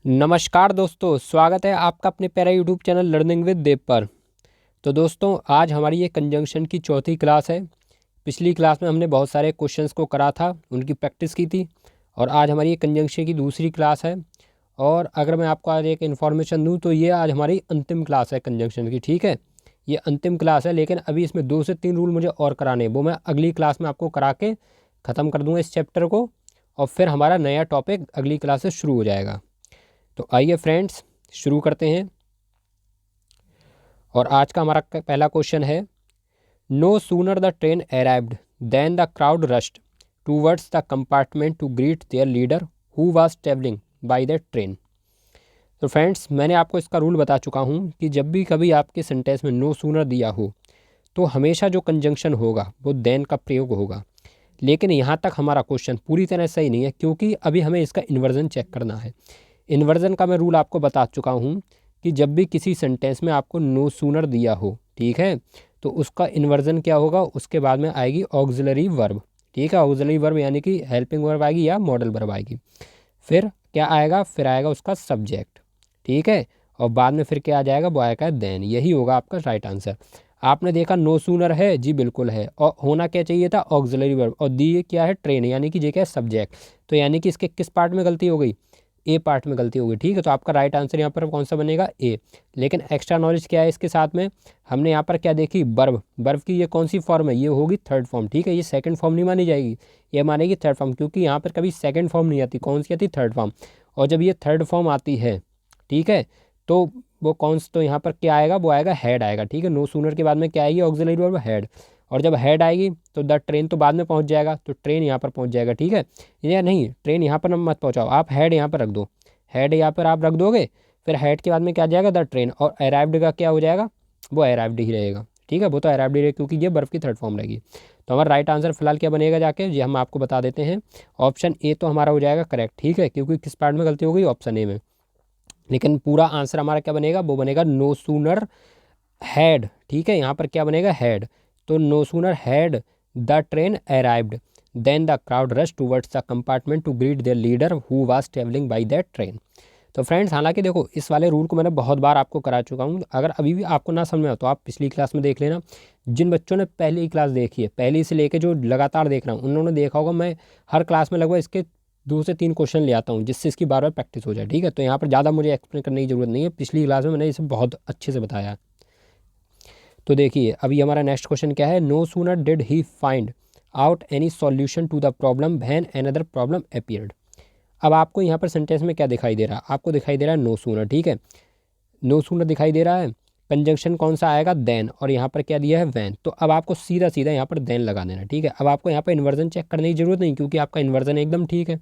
नमस्कार दोस्तों, स्वागत है आपका अपने प्यारे यूट्यूब चैनल लर्निंग विद देव पर। तो दोस्तों, आज हमारी ये कंजंक्शन की चौथी क्लास है। पिछली क्लास में हमने बहुत सारे क्वेश्चंस को करा था, उनकी प्रैक्टिस की थी। और आज हमारी ये कंजंक्शन की दूसरी क्लास है। और अगर मैं आपको आज एक इन्फॉर्मेशन दूँ तो ये आज हमारी अंतिम क्लास है कंजंक्शन की। ठीक है, ये अंतिम क्लास है, लेकिन अभी इसमें 2 से 3 रूल मुझे और कराने हैं। वो मैं अगली क्लास में आपको करा के ख़त्म कर दूँगा इस चैप्टर को। और फिर हमारा नया टॉपिक अगली क्लास से शुरू हो जाएगा। तो आइए फ्रेंड्स, शुरू करते हैं। और आज का हमारा पहला क्वेश्चन है, no sooner the train arrived then the crowd rushed towards the compartment to greet their leader who was travelling by the train. तो फ्रेंड्स, मैंने आपको इसका रूल बता चुका हूँ कि जब भी कभी आपके सेंटेंस में नो सूनर दिया हो तो हमेशा जो कंजंक्शन होगा वो देन का प्रयोग होगा। लेकिन यहाँ तक हमारा क्वेश्चन पूरी तरह सही नहीं है, क्योंकि अभी हमें इसका इन्वर्जन चेक करना है। इन्वर्जन का मैं रूल आपको बता चुका हूँ कि जब भी किसी सेंटेंस में आपको नो सूनर दिया हो, ठीक है, तो उसका इन्वर्जन क्या होगा, उसके बाद में आएगी ऑक्सिलरी वर्ब। ठीक है, ऑक्सिलरी वर्ब यानी कि हेल्पिंग वर्ब आएगी या मॉडल वर्ब आएगी। फिर क्या आएगा, फिर आएगा उसका सब्जेक्ट। ठीक है, और बाद में फिर क्या आ जाएगा, वो आएगा देन। यही होगा आपका राइट आंसर। आपने देखा नो सूनर है जी, बिल्कुल है। और होना क्या चाहिए था, ऑक्सिलरी वर्ब। और दी क्या है, ट्रेन, यानी कि ये क्या है, सब्जेक्ट। तो यानी कि इसके किस पार्ट में गलती हो गई, ए पार्ट में गलती हो गई। ठीक है, तो आपका राइट आंसर यहाँ पर कौन सा बनेगा, ए। लेकिन एक्स्ट्रा नॉलेज क्या है इसके साथ में, हमने यहाँ पर क्या देखी, वर्ब। वर्ब की ये कौन सी फॉर्म है, ये होगी थर्ड फॉर्म। ठीक है, ये सेकंड फॉर्म नहीं मानी जाएगी, ये मानेगी थर्ड फॉर्म, क्योंकि यहाँ पर कभी सेकंड फॉर्म नहीं आती। कौन सी आती, थर्ड फॉर्म। और जब ये थर्ड फॉर्म आती है, ठीक है, तो वो कौन सा, तो यहाँ पर क्या आएगा, वो आएगा हेड आएगा। ठीक है, नो सूनर के बाद में क्या आएगी, ऑक्सिलरी वर्ब हेड। और जब हेड आएगी तो द ट्रेन तो बाद में पहुँच जाएगा, तो ट्रेन यहाँ पर पहुँच जाएगा। ठीक है, या नहीं, ट्रेन यहाँ पर मत पहुँचाओ, आप हेड यहाँ पर रख दो। हेड यहाँ पर आप रख दोगे, फिर हेड के बाद में क्या आ जाएगा, द ट्रेन। और अराइव्ड का क्या हो जाएगा, वो अराइव्ड ही रहेगा। ठीक है, वो तो अराइव्ड ही रहेगा, क्योंकि ये बर्फ की थर्ड फॉर्म रहेगी। तो हमारा राइट आंसर फिलहाल क्या बनेगा, जाके ये हम आपको बता देते हैं। ऑप्शन ए तो हमारा हो जाएगा करेक्ट। ठीक है, क्योंकि किस पार्ट में गलती हो गई, ऑप्शन ए में। लेकिन पूरा आंसर हमारा क्या बनेगा, वो बनेगा नो सूनर हैड। ठीक है, यहाँ पर क्या बनेगा, हैड। तो no sooner had the train arrived then the crowd rush towards the compartment to greet their leader who was travelling by that train. तो फ्रेंड्स, हालांकि देखो, इस वाले रूल को मैंने बहुत बार आपको करा चुका हूँ। अगर अभी भी आपको ना समझ में हो तो आप पिछली क्लास में देख लेना। जिन बच्चों ने पहली क्लास देखी है, पहली से लेके जो लगातार देख रहा हूँ, उन्होंने देखा होगा मैं हर क्लास में लगभग इसके 2 से 3 क्वेश्चन ले आता हूँ, जिससे इसकी बार बार प्रैक्टिस हो जाए। ठीक है, तो यहाँ पर ज़्यादा मुझे एक्सप्लेन करने की ज़रूरत नहीं है, पिछली क्लास में मैंने इसे बहुत अच्छे से बताया। तो देखिए, अभी हमारा नेक्स्ट क्वेश्चन क्या है, no sooner did he find out any solution to the problem when another problem appeared. अब आपको यहाँ पर सेंटेंस में क्या दिखाई दे रहा है, आपको दिखाई दे रहा है नो सूनर। ठीक है, नो सूनर दिखाई दे रहा है, कंजंक्शन कौन सा आएगा, देन। और यहाँ पर क्या दिया है, वैन। तो अब आपको सीधा सीधा यहाँ पर देन लगा देना। ठीक है, अब आपको यहाँ पर इन्वर्जन चेक करने की जरूरत नहीं, क्योंकि आपका इन्वर्जन एकदम ठीक है।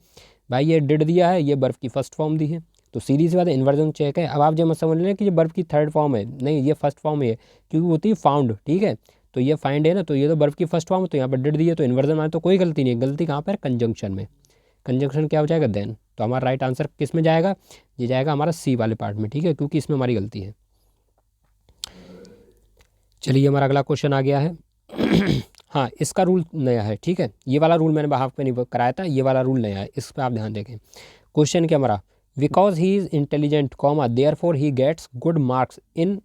भाई ये डिड दिया है, ये बर्फ की फर्स्ट फॉर्म दी है, तो सीधी सी बात है, इन्वर्जन चेक है। अब आप जो मत समझ लें कि ये बर्फ की थर्ड फॉर्म है, नहीं, ये फर्स्ट फॉर्म है, क्योंकि होती है फाउंड। ठीक है, तो ये फाइंड है ना, तो ये तो बर्फ की फर्स्ट फॉर्म है, तो यहाँ पर डिड दिया, तो इन्वर्जन में तो कोई गलती नहीं है। गलती कहाँ पर, कंजंक्शन में। कंजंक्शन क्या हो जाएगा, देन। तो हमारा राइट आंसर किस में जाएगा, ये जाएगा हमारा सी वाले पार्ट में। ठीक है, क्योंकि इसमें हमारी गलती है। चलिए, हमारा अगला क्वेश्चन आ गया है। हाँ, इसका रूल नया है। ठीक है, ये वाला रूल मैंने हाफ में नहीं कराया था, ये वाला रूल नया है, इस पर आप ध्यान देखें। क्वेश्चन क्या हमारा, because he is intelligent comma there for he gets good marks in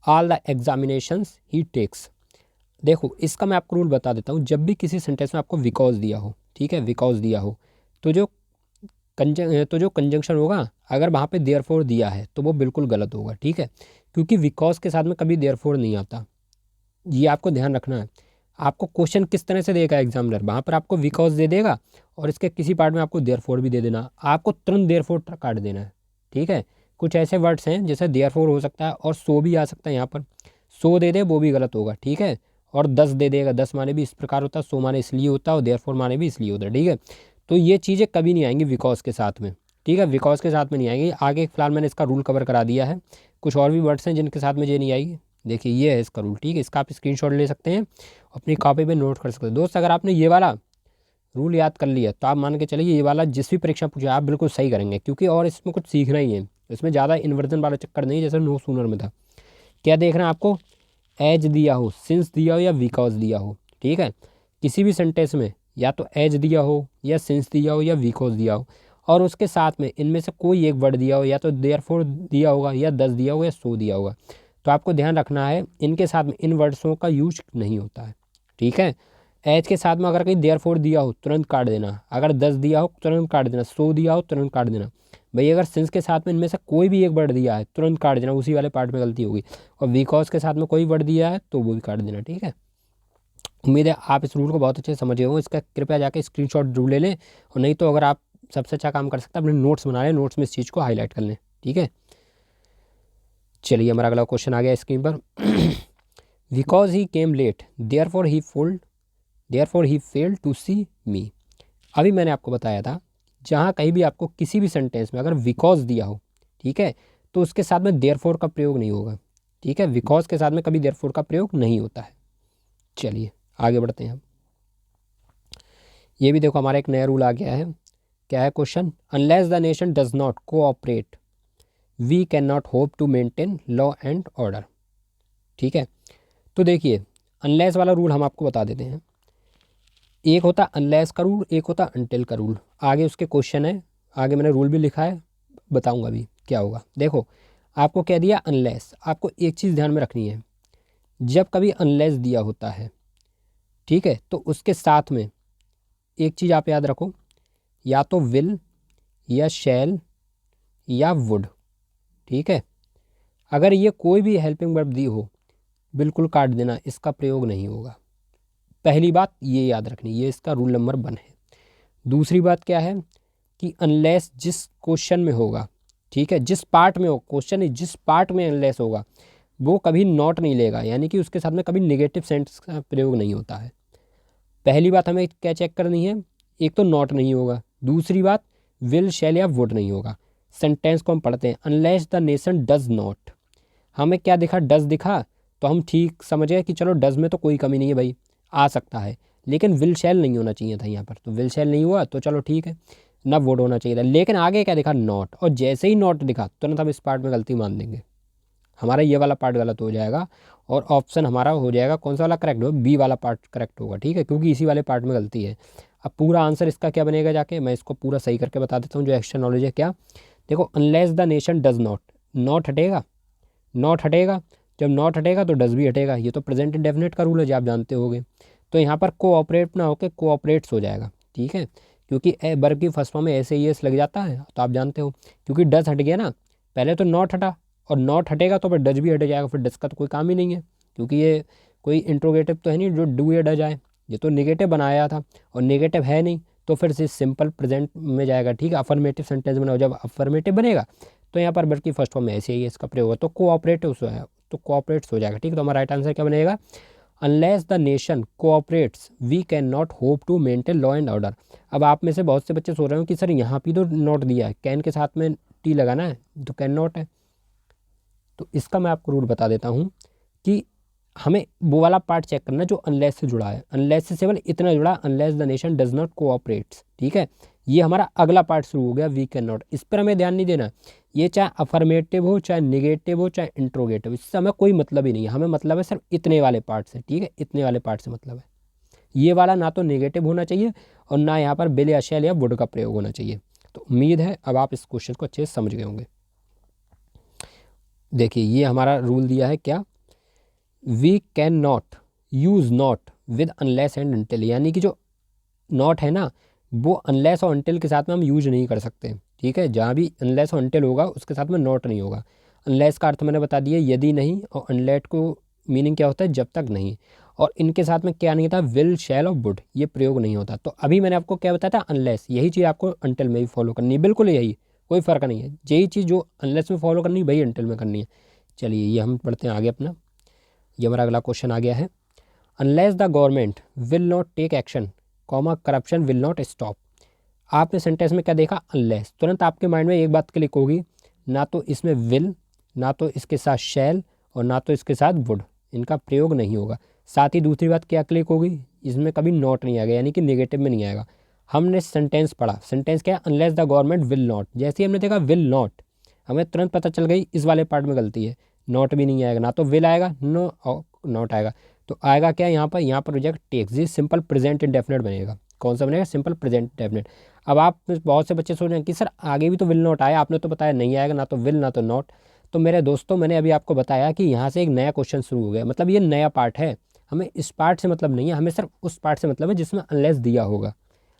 all the examinations he takes. देखो, इसका मैं आपको रूल बता देता हूँ। जब भी किसी सेंटेंस में आपको बिकॉज दिया हो, ठीक है, बिकॉज दिया हो, तो जो कंजंक्शन होगा, अगर वहाँ पे देयरफॉर दिया है तो वो बिल्कुल गलत होगा। ठीक है, क्योंकि बिकॉज के साथ में कभी देयरफॉर नहीं आता, ये आपको ध्यान रखना है। आपको क्वेश्चन किस तरह से देगा एग्जामिनर, वहाँ पर आपको बिकॉज दे देगा और इसके किसी पार्ट में आपको देयरफॉर भी दे देना, आपको तुरंत देयरफॉर काट देना है। ठीक है, कुछ ऐसे वर्ड्स हैं जैसे देयरफॉर हो सकता है और सो भी आ सकता है, यहाँ पर सो दे दे वो भी गलत होगा। ठीक है, और 10 दे देगा, 10 माने भी इस प्रकार होता है, सो माने इसलिए होता है और देयरफॉर माने भी इसलिए होता है। ठीक है, तो ये चीज़ें कभी नहीं आएंगी बिकॉज के साथ में। ठीक है, बिकॉज के साथ में नहीं आएंगी। आगे फिलहाल मैंने इसका रूल कवर करा दिया है। कुछ और भी वर्ड्स हैं जिनके साथ में ये नहीं आएगी। देखिए, ये है इसका रूल। ठीक है, इसका आप स्क्रीनशॉट ले सकते हैं, अपनी कॉपी पे नोट कर सकते हैं। दोस्त, अगर आपने ये वाला रूल याद कर लिया तो आप मान के चलिए ये वाला जिस भी परीक्षा पूछे आप बिल्कुल सही करेंगे, क्योंकि और इसमें कुछ सीखना ही है। इसमें ज़्यादा इन्वर्जन वाला चक्कर नहीं, जैसे नो सूनर में था। क्या देखना है आपको, एज दिया हो, सिंस दिया हो या बिकॉज दिया हो। ठीक है, किसी भी सेंटेंस में या तो एज दिया हो या सिंस दिया हो या बिकॉज दिया हो, और उसके साथ में इनमें से कोई एक वर्ड दिया हो, या तो देयरफॉर दिया होगा, या दस दिया होगा, या सो दिया होगा। तो आपको ध्यान रखना है इनके साथ में इन वर्ड्सों का यूज नहीं होता है, ठीक है। एज के साथ में अगर कहीं देयरफॉर दिया हो तुरंत काट देना, अगर दस दिया हो तुरंत काट देना, सो दिया हो तुरंत काट देना। भाई अगर सिंस के साथ में इनमें से कोई भी एक वर्ड दिया है तुरंत काट देना, उसी वाले पार्ट में गलती होगी। और बिकॉज के साथ में कोई वर्ड दिया है तो वो भी काट देना, ठीक है। उम्मीद है आप इस रूल को बहुत अच्छे से समझे हो। इसका कृपया जाके स्क्रीनशॉट जरूर ले लें, और नहीं तो अगर आप सबसे अच्छा काम कर सकते हैं अपने नोट्स बना लें, नोट्स में इस चीज़ को हाईलाइट कर लें, ठीक है। चलिए हमारा अगला क्वेश्चन आ गया स्क्रीन पर। Because he came late there for he failed to see me. अभी मैंने आपको बताया था जहाँ कहीं भी आपको किसी भी सेंटेंस में अगर बिकॉज दिया हो, ठीक है, तो उसके साथ में देयर फॉर का प्रयोग नहीं होगा, ठीक है। बिकॉज के साथ में कभी देयर फॉर का प्रयोग नहीं होता है। चलिए आगे बढ़ते हैं हम। ये भी देखो हमारा एक नया रूल आ गया है। क्या है question? Unless the nation does not cooperate we can not hope to maintain law and order, ठीक है। तो देखिए अनलेस वाला रूल हम आपको बता देते हैं। एक होता अनलेस का रूल, एक होता अनटिल का रूल। आगे उसके क्वेश्चन है, आगे मैंने रूल भी लिखा है, बताऊंगा अभी क्या होगा। देखो आपको कह दिया अनलेस, आपको एक चीज़ ध्यान में रखनी है, जब कभी अनलेस दिया होता है, ठीक है, तो उसके साथ में एक चीज़ आप याद रखो, या तो विल या शैल या वुड, ठीक है। अगर ये कोई भी हेल्पिंग वर्ब दी हो बिल्कुल काट देना, इसका प्रयोग नहीं होगा। पहली बात ये याद रखनी, ये इसका रूल नंबर 1 है। दूसरी बात क्या है कि अनलेस जिस क्वेश्चन में होगा, ठीक है, जिस पार्ट में हो, क्वेश्चन जिस पार्ट में अनलेस होगा वो कभी नॉट नहीं लेगा, यानी कि उसके साथ में कभी नेगेटिव सेंटेंस का प्रयोग नहीं होता है। पहली बात हमें क्या चेक करनी है, एक तो नॉट नहीं होगा, दूसरी बात विल शैल या वुड नहीं होगा। सेंटेंस को हम पढ़ते हैं, unless the nation does not. हमें क्या दिखा? डज दिखा, तो हम ठीक समझ गए कि चलो डज में तो कोई कमी नहीं है भाई, आ सकता है, लेकिन विल शैल नहीं होना चाहिए था यहाँ पर, तो विल शैल नहीं हुआ तो चलो ठीक है, ना वुड होना चाहिए था। लेकिन आगे क्या दिखा? नॉट। और जैसे ही नॉट दिखा तुरंत हम इस पार्ट में गलती मान देंगे, हमारा ये वाला पार्ट गलत हो जाएगा, और ऑप्शन हमारा हो जाएगा कौन सा वाला करेक्ट होगा? बी वाला पार्ट करेक्ट होगा, ठीक है, क्योंकि इसी वाले पार्ट में गलती है। अब पूरा आंसर इसका क्या बनेगा, जाके मैं इसको पूरा सही करके बता देता हूँ जो एक्स्ट्रा नॉलेज है। क्या? देखो unless the nation does not, not हटेगा, नॉट हटेगा, जब नॉट हटेगा तो डज भी हटेगा। ये तो प्रेजेंट इंडेफिनिट का रूल है जो आप जानते होंगे। तो यहाँ पर कोऑपरेट ना होकर कोऑपरेट्स हो जाएगा, ठीक है, क्योंकि वर्ब की फर्स्ट फॉर्म में ऐसे ही एस लग जाता है, तो आप जानते हो। क्योंकि डज हट गया ना, पहले तो नॉट हटा, और नॉट हटेगा तो फिर डज भी हट जाएगा, फिर डज का तो कोई काम ही नहीं है, क्योंकि ये कोई इंट्रोगेटिव तो है नहीं जो डू या डज आए, ये तो नेगेटिव बनाया था, और नेगेटिव है नहीं तो फिर से सिंपल प्रेजेंट में जाएगा, ठीक है। अफर्मेटिव सेंटेंस बनाओ, जब अफर्मेटिव बनेगा तो यहाँ पर वर्ब की फर्स्ट फॉर्म में ऐसे ही इसका प्रयोग होगा, तो कोऑपरेटिव तो कोऑपरेट्स हो जाएगा, ठीक है। तो हमारा राइट आंसर क्या बनेगा? Unless the nation cooperates we can not hope to maintain law and order. अब आप में से बहुत से बच्चे सोच रहे हो कि सर यहाँ भी तो नॉट दिया है, कैन के साथ में टी लगाना है, तो कैन नॉट है। तो इसका मैं आपको रूल बता देता हूँ कि हमें वो वाला पार्ट चेक करना जो अनलेस से जुड़ा है। अनलेस से केवल इतना जुड़ा, unless the nation does not cooperates, ठीक है। ये हमारा अगला पार्ट शुरू हो गया, वी कैन नॉट। इस पर हमें ध्यान नहीं देना, ये चाहे अफर्मेटिव हो, चाहे निगेटिव हो, चाहे इंट्रोगेटिव, इससे हमें कोई मतलब ही नहीं है। हमें मतलब है सिर्फ इतने वाले पार्ट से, ठीक है, इतने वाले पार्ट से मतलब है। ये वाला ना तो नेगेटिव होना चाहिए और ना यहाँ पर बिल या शैल या वुड का प्रयोग होना चाहिए। तो उम्मीद है अब आप इस क्वेश्चन को अच्छे से समझ गए होंगे। देखिए ये हमारा रूल दिया है क्या? We can not use not with unless and until, यानी कि जो नॉट है ना वो अनलेस और अनटिल के साथ में हम यूज नहीं कर सकते, ठीक है। जहाँ भी अनलेस और अनटिल होगा उसके साथ में नॉट नहीं होगा। अनलेस का अर्थ मैंने बता दिया यदि नहीं, और अनलेट को मीनिंग क्या होता है? जब तक नहीं। और इनके साथ में क्या नहीं था? विल शैल और वुड, ये प्रयोग नहीं होता। तो अभी मैंने आपको क्या बताया था? अनलेस, यही चीज़ आपको अनटिल में भी फॉलो करनी है, बिल्कुल यही, कोई फ़र्क नहीं है। यही चीज़ जो अनलेस में फॉलो करनी है वही अनटिल में करनी है। चलिए ये हम पढ़ते हैं आगे अपना। ये हमारा अगला क्वेश्चन आ गया है, unless the government will not take action comma corruption will not stop. आपने सेंटेंस में क्या देखा? अनलेस। तुरंत आपके माइंड में एक बात क्लिक होगी, ना तो इसमें विल, ना तो इसके साथ शैल, और ना तो इसके साथ वुड, इनका प्रयोग नहीं होगा। साथ ही दूसरी बात क्या क्लिक होगी? इसमें कभी नॉट नहीं आएगा, यानी कि नेगेटिव में नहीं आएगा। हमने सेंटेंस पढ़ा, सेंटेंस क्या है? Unless the government will not. जैसे ही हमने देखा विल नॉट, हमें तुरंत पता चल गई इस वाले पार्ट में गलती है, नॉट भी नहीं आएगा, ना तो विल आएगा, नो नॉट आएगा। तो आएगा क्या यहाँ पर? यहाँ पर हो जाएगा टेक्स, जी सिंपल प्रेजेंट इंडेफिनिट बनेगा। कौन सा बनेगा, सिंपल प्रेजेंट डेफिनेट। अब आप बहुत से बच्चे सोच रहे हैं कि सर आगे भी तो विल नॉट आया, आपने तो बताया नहीं आएगा, ना तो विल ना तो नॉट। तो मेरे दोस्तों मैंने अभी आपको बताया कि यहाँ से एक नया क्वेश्चन शुरू हो गया, मतलब ये नया पार्ट है, हमें इस पार्ट से मतलब नहीं है, हमें सिर्फ उस पार्ट से मतलब है जिसमें अनलेस दिया होगा।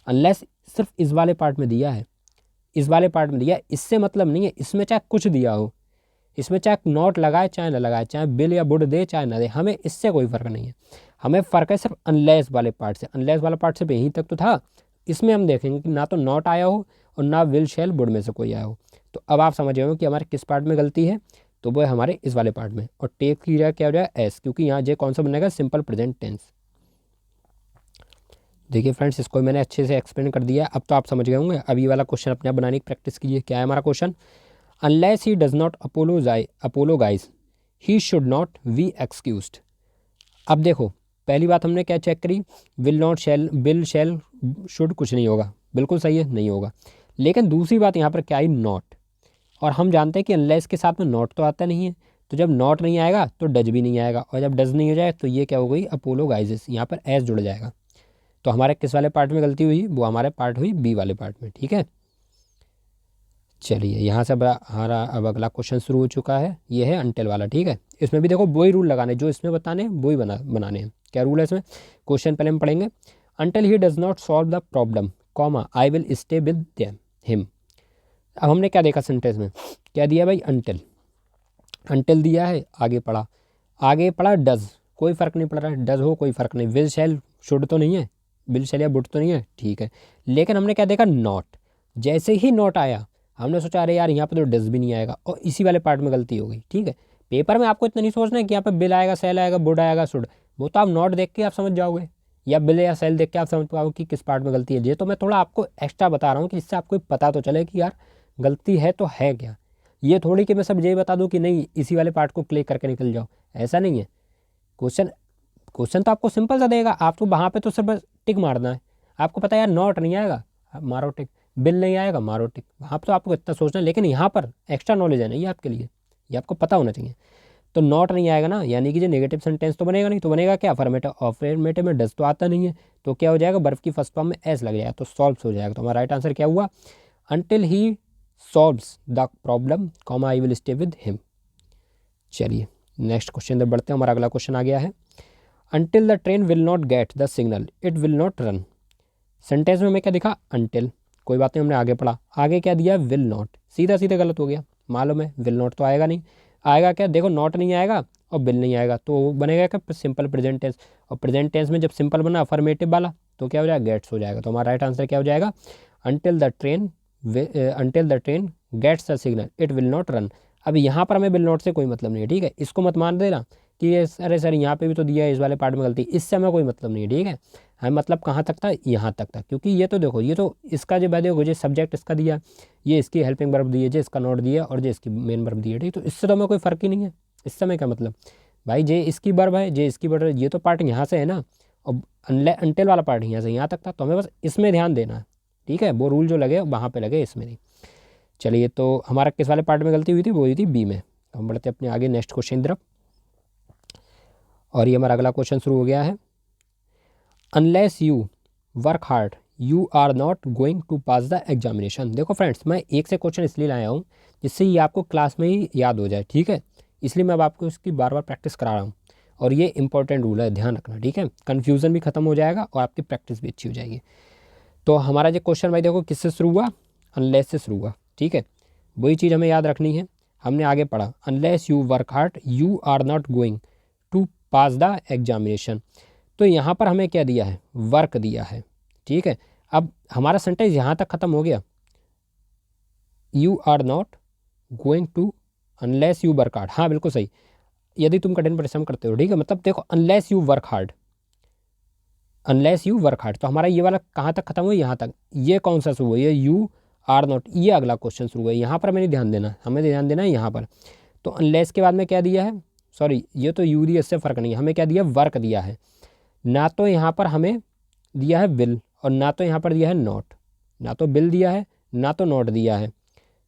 अनलेस सिर्फ इस वाले पार्ट में दिया है, इस वाले पार्ट में दिया है, इससे मतलब नहीं है, इसमें चाहे कुछ दिया हो, इसमें चाहे नॉट लगाए चाहे ना लगाए, चाहे बिल या वुड दे चाहे ना दे, हमें इससे कोई फ़र्क नहीं है। हमें फ़र्क है सिर्फ अनलेस वाले पार्ट से। अनलेस वाला पार्ट सिर्फ यहीं तक तो था, इसमें हम देखेंगे कि ना तो नॉट आया हो और ना विल शैल वुड में से कोई आया हो। तो अब आप समझ रहे हो कि हमारे किस पार्ट में गलती है, तो वो है हमारे इस वाले पार्ट में। और टेक की जाए क्या हो जाएगा एस, क्योंकि यहाँ जे कौन सा बनेगा, सिंपल प्रेजेंट टेंस। देखिए फ्रेंड्स, इसको मैंने अच्छे से एक्सप्लेन कर दिया, अब तो आप समझ गए होंगे। अब ये वाला क्वेश्चन अपने आप बनाने की प्रैक्टिस कीजिए। क्या है हमारा question, unless he does not apologise he should not be excused. अब देखो पहली बात हमने क्या चेक करी, will not shall will shall should कुछ नहीं होगा, बिल्कुल सही है, नहीं होगा। लेकिन दूसरी बात यहाँ पर क्या आई, नॉट। और हम जानते हैं कि अनलेस के साथ में नॉट तो आता नहीं है, तो जब नॉट नहीं आएगा तो डज भी नहीं आएगा, और जब डज नहीं हो जाए तो ये क्या हो गई, अपोलोगाइजेस, यहाँ पर एस जुड़ जाएगा। तो हमारे किस वाले पार्ट में गलती हुई, वो हमारे पार्ट हुई बी वाले पार्ट में, ठीक है। चलिए यहाँ से हमारा अब अगला क्वेश्चन शुरू हो चुका है, ये है अंटिल वाला, ठीक है। इसमें भी देखो वही रूल लगाने जो इसमें बताने हैं वही बनाने हैं। क्या रूल है इसमें, क्वेश्चन पहले हम पढ़ेंगे, until he does not solve the problem comma I will stay with him. अब हमने क्या देखा सेंटेंस में, क्या दिया भाई, अंटिल। अंटिल दिया है, आगे पढ़ा डज, कोई फ़र्क नहीं पड़ रहा है, डज हो कोई फ़र्क नहीं, विल शैल शुड तो नहीं है, विल शैल या वुड तो नहीं है, ठीक है। लेकिन हमने क्या देखा, नॉट। जैसे ही नॉट आया हमने सोचा अरे यार यहाँ पे तो डज भी नहीं आएगा, और इसी वाले पार्ट में गलती हो गई, ठीक है। पेपर में आपको इतना नहीं सोचना है कि यहाँ पे बिल आएगा, सेल आएगा, वुड आएगा, शुड, वो तो आप नॉट देख के आप समझ जाओगे, या बिल या सेल देख के आप समझ पाओगे कि किस पार्ट में गलती है। ये तो मैं थोड़ा आपको एक्स्ट्रा बता रहा हूँ कि जिससे आपको पता तो चले कि यार गलती है तो है क्या। ये थोड़ी कि मैं सब यही बता दूं कि नहीं इसी वाले पार्ट को क्लिक करके निकल जाओ, ऐसा नहीं है। क्वेश्चन क्वेश्चन तो आपको सिंपल सा देगा, आपको वहाँ पे तो सिर्फ टिक मारना है। आपको पता है यार नॉट नहीं आएगा, मारो टिक, बिल नहीं आएगा, मारो टिक, वहाँ पर तो आपको इतना सोचना है। लेकिन यहाँ पर एक्स्ट्रा नॉलेज है ना ये आपके लिए, ये आपको पता होना चाहिए। तो नॉट नहीं आएगा ना, यानी कि जो नेगेटिव सेंटेंस तो बनेगा नहीं, तो बनेगा क्या, अफर्मेटिव। अफर्मेटिव में डज तो आता नहीं है, तो क्या हो जाएगा, बर्फ की फर्स्ट फॉर्म में एस लग जाएगा, तो सॉल्व हो जाएगा। तो हमारा राइट आंसर क्या हुआ, until he solves the problem comma I will stay with him. चलिए नेक्स्ट क्वेश्चन तक बढ़ते हैं। हमारा अगला क्वेश्चन आ गया है, until the train will not get the signal it will not run. Sentence में हमें क्या दिखा, अंटिल, कोई बात नहीं, हमने आगे पढ़ा, आगे क्या दिया, विल नॉट, सीधा सीधा गलत हो गया, मालूम है विल नॉट तो आएगा नहीं, आएगा क्या, देखो नॉट नहीं आएगा और बिल नहीं आएगा, तो बनेगा क्या, सिंपल प्रेजेंट टेंस। और प्रेजेंट टेंस में जब सिंपल बना अफर्मेटिव वाला तो क्या हो जाएगा, गेट्स हो जाएगा। तो हमारा राइट आंसर क्या हो जाएगा, until the train gets the signal it will not run. अब यहाँ पर हमें विल नॉट से कोई मतलब नहीं है, ठीक है। इसको मत मान देना कि ये अरे सर यहाँ पे भी तो दिया है इस वाले पार्ट में गलती, इससे हमें कोई मतलब नहीं है, ठीक है। हमें मतलब कहाँ तक था, यहाँ तक था, क्योंकि ये तो देखो ये तो इसका जो देखो जो सब्जेक्ट इसका दिया, ये इसकी हेल्पिंग वर्ब दी है, जो इसका नोट दिया और जो इसकी मेन वर्ब दी है, ठीक। तो इससे तो हमें कोई फ़र्क ही नहीं है, इससे हमें क्या मतलब भाई, जे इसकी वर्ब है, जे इसकी वर्ब है, ये तो पार्ट यहाँ से है ना, और अंटिल वाला पार्ट यहाँ से यहाँ तक था, तो हमें बस इसमें ध्यान देना है, ठीक है। वो रूल जो लगे वहाँ पर लगे, इसमें नहीं। चलिए तो हमारा किस वाले पार्ट में गलती हुई थी, वो हुई थी बी में। तो हम बढ़ते अपने आगे नेक्स्ट क्वेश्चन तरफ, और ये हमारा अगला क्वेश्चन शुरू हो गया है, unless you work hard you are not going to pass the examination. देखो फ्रेंड्स, मैं एक से क्वेश्चन इसलिए लाया हूँ जिससे ये आपको क्लास में ही याद हो जाए, ठीक है। इसलिए मैं अब आपको इसकी बार बार प्रैक्टिस करा रहा हूँ, और ये इंपॉर्टेंट रूल है, ध्यान रखना, ठीक है। कन्फ्यूज़न भी खत्म हो जाएगा और आपकी प्रैक्टिस भी अच्छी हो जाएगी। तो हमारा जो क्वेश्चन भाई देखो किससे शुरू हुआ, अनलेस से शुरू हुआ, ठीक है। वही चीज़ हमें याद रखनी है, हमने आगे पढ़ा, unless you work hard you are not going to pass the examination. तो यहाँ पर हमें क्या दिया है, वर्क दिया है, ठीक है। अब हमारा सेंटेंस यहाँ तक ख़त्म हो गया, you are not going to unless you work hard, हाँ बिल्कुल सही, यदि तुम कठिन परिश्रम करते हो, ठीक है। मतलब देखो unless you work hard, unless you work hard, तो हमारा ये वाला कहाँ तक खत्म हुआ, यहाँ तक। ये कौन सा शुरू हुआ, ये यू आर नॉट, ये अगला क्वेश्चन शुरू हुआ है, यहाँ पर हमें ध्यान देना, हमें ध्यान देना है यहाँ पर। तो अनलेस के बाद में क्या दिया है, सॉरी ये तो यू दिया, इससे फ़र्क नहीं है, हमें क्या दिया, वर्क दिया है। ना तो यहाँ पर हमें दिया है विल, और ना तो यहाँ पर दिया है नॉट, ना तो बिल दिया है ना तो नॉट दिया है।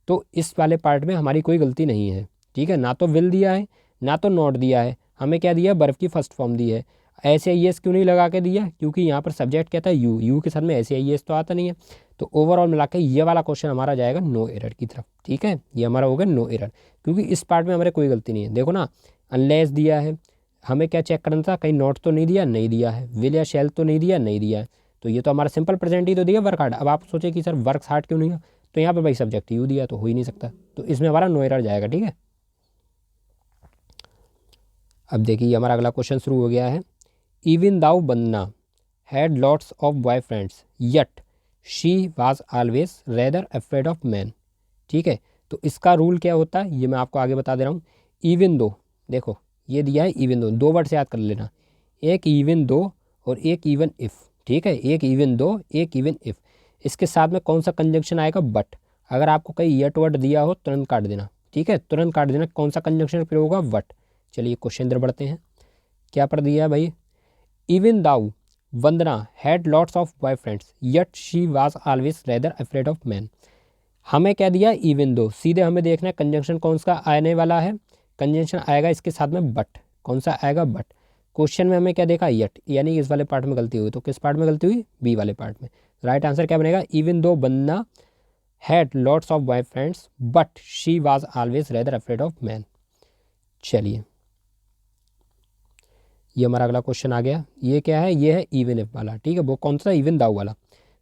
तो इस वाले पार्ट में हमारी कोई गलती नहीं है, ठीक है। ना तो विल दिया है ना तो नॉट दिया है, हमें क्या दिया है, बर्फ़ की फर्स्ट फॉर्म दी है। ऐसे आई एस क्यों नहीं लगा के दिया, क्योंकि यहाँ पर सब्जेक्ट क्या था यू, यू के साथ में ऐसे आई एस तो आता नहीं है। तो ओवरऑल मिला के ये वाला क्वेश्चन हमारा जाएगा नो एरर की तरफ, ठीक है, ये हमारा होगा नो एरर, क्योंकि इस पार्ट में हमारे कोई गलती नहीं है। देखो ना, अनलेस दिया है, हमें क्या चेक करना था, कहीं नोट तो नहीं दिया, नहीं दिया है, विल या शेल तो नहीं दिया, नहीं दिया है, तो ये तो हमारा सिंपल प्रेजेंट ही तो दिया, वर्क हार्ड। अब आप सोचे कि सर वर्क हार्ड क्यों नहीं है, तो यहाँ पर भाई सब्जेक्ट यू दिया तो हो ही नहीं सकता, तो इसमें हमारा नो एरर जाएगा, ठीक है। अब देखिए हमारा अगला क्वेश्चन शुरू हो गया है। Even though Banna had lots of boy friends yet she was always rather afraid of man, ठीक है। तो इसका रूल क्या होता है ये मैं आपको आगे बता दे रहा हूँ। इवन दो, देखो ये दिया है इवन दो वर्ड से याद कर लेना, एक इवन दो और एक इवन इफ़, ठीक है, एक इवन दो एक इवन इफ़। इसके साथ में कौन सा कंजंक्शन आएगा, बट। अगर आपको कहीं यट वर्ड दिया हो तुरंत काट देना, ठीक है, तुरंत काट देना, कौन सा कंजंक्शन प्रयोग होगा, बट। चलिए क्वेश्चन इधर बढ़ते हैं, क्या पर दिया है भाई, even though Vandana had lots of boy friends yet she was always rather afraid of man. हमें क्या दिया, इवन दो, सीधे हमें देखना है कंजंक्शन कौन सा आने वाला है, कंजंक्शन आएगा इसके साथ में बट, कौन सा आएगा, बट। क्वेश्चन में हमें क्या देखा, यट, यानी इस वाले पार्ट में गलती हुई, तो किस पार्ट में गलती हुई, बी वाले पार्ट में। राइट आंसर क्या बनेगा, even though Vandana had lots of boy friends but she was always rather afraid of man. चलिए ये हमारा अगला क्वेश्चन आ गया, ये क्या है, ये है इवन इफ वाला, ठीक है, वो कौन सा, इवन दाउ वाला।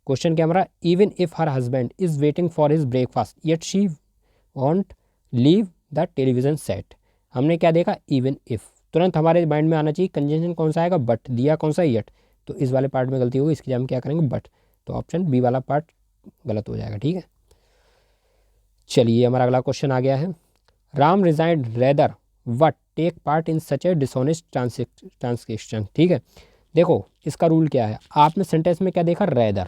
क्वेश्चन क्या हमारा, even if her husband is waiting for his breakfast yet she want leave the television set. हमने क्या देखा, इवन इफ, तुरंत हमारे माइंड में आना चाहिए कंजंक्शन कौन सा आएगा, बट, दिया कौन सा, येट, तो इस वाले पार्ट में गलती होगी, इसकी जगह हम क्या करेंगे, बट, तो ऑप्शन बी वाला पार्ट गलत हो जाएगा, ठीक है। चलिए हमारा अगला क्वेश्चन आ गया है, Ram resigned rather what take part in such a dishonest transcription, ठीक है। देखो इसका रूल क्या है, आपने सेंटेंस में क्या देखा, रेदर,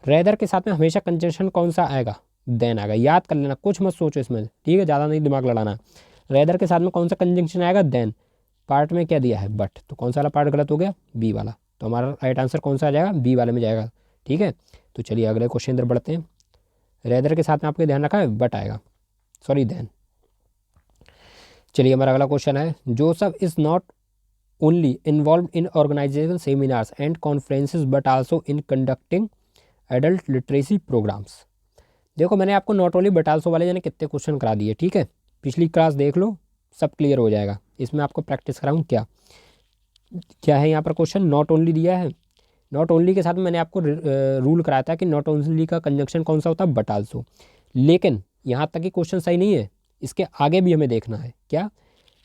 रेदर के साथ में हमेशा कंजंक्शन कौन सा आएगा, देन आएगा, याद कर लेना, कुछ मत सोचो इसमें, ठीक है, ज़्यादा नहीं दिमाग लड़ाना। रेदर के साथ में कौन सा कंजंक्शन आएगा, देन, पार्ट में क्या दिया है, बट, तो कौन सा वाला पार्ट गलत हो गया, बी वाला, तो हमारा राइट आंसर कौन सा आ जाएगा, बी वाले में जाएगा, ठीक है। तो चलिए अगले क्वेश्चन इधर बढ़ते हैं, रेदर के साथ में आपको ध्यान रखा है, बट आएगा, सॉरी देन। चलिए हमारा अगला क्वेश्चन है, Joseph is not only involve in organisation seminars and conferences but also in conducting adult literacy programmes. देखो मैंने आपको नॉट ओनली बट आल्सो वाले जाने कितने क्वेश्चन करा दिए, ठीक है, पिछली क्लास देख लो, सब क्लियर हो जाएगा। इसमें आपको प्रैक्टिस कराऊँ क्या क्या है, यहाँ पर क्वेश्चन नॉट ओनली दिया है, नॉट ओनली के साथ मैंने आपको रूल कराया था कि नॉट ओनली का कंजंक्शन कौन सा होता है, बट आल्सो। लेकिन यहाँ तक ही क्वेश्चन सही नहीं है, इसके आगे भी हमें देखना है, क्या,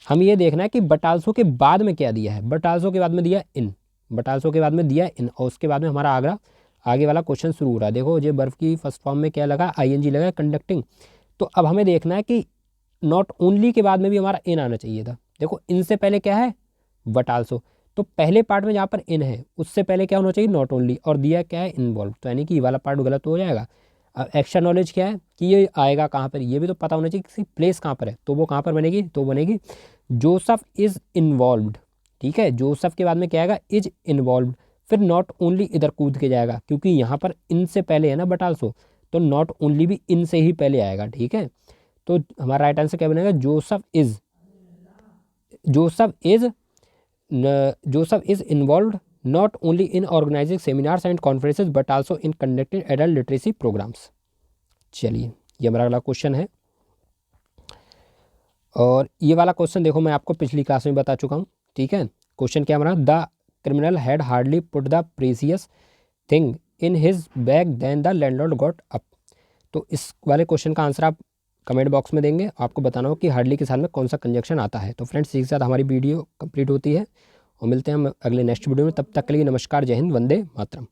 हम ये देखना है कि बट आल्सो के बाद में क्या दिया है, बट आल्सो के बाद में दिया इन, बट आल्सो के बाद में दिया इन, और उसके बाद में हमारा आगे वाला क्वेश्चन शुरू हो रहा है। देखो ये बर्फ की फर्स्ट फॉर्म में क्या लगा, आईएनजी लगा, कंडक्टिंग। तो अब हमें देखना है कि नॉट ओनली के बाद में भी हमारा इन आना चाहिए था। देखो इनसे पहले क्या है, बट आल्सो, तो पहले पार्ट में जहाँ पर इन है उससे पहले क्या होना चाहिए, नॉट ओनली, और दिया क्या है, इन्वॉल्व, तो यानी कि ये वाला पार्ट गलत हो जाएगा। अब एक्स्ट्रा नॉलेज क्या है कि ये आएगा कहाँ पर, ये भी तो पता होना चाहिए किसी प्लेस कहाँ पर है, तो वो कहाँ पर बनेगी, तो बनेगी जोसेफ इज़ इन्वॉल्व्ड, ठीक है, जोसेफ के बाद में क्या आएगा, इज इन्वॉल्व्ड, फिर नॉट ओनली इधर कूद के जाएगा, क्योंकि यहाँ पर इनसे पहले है ना बट आल्सो, तो नॉट ओनली भी इन से ही पहले आएगा, ठीक है। तो हमारा राइट आंसर क्या बनेगा, Joseph is involved not only in organising seminars and conferences but also in conducting adult literacy programmes. चलिए ये हमारा अगला क्वेश्चन है, और ये वाला क्वेश्चन देखो मैं आपको पिछली क्लास में बता चुका हूँ, ठीक है। क्वेश्चन क्या हमारा, the criminal had hardly put the precious thing in his bag then the landlord got up. तो इस वाले क्वेश्चन का आंसर आप कमेंट बॉक्स में देंगे, आपको बताना हो कि हार्डली के साथ में कौन सा कंजक्शन आता है। तो फ्रेंड्स इसी के साथ हमारी वीडियो कंप्लीट होती है, और मिलते हैं हम अगले नेक्स्ट वीडियो में, तब तक के लिए नमस्कार, जय हिंद, वंदे मातरम।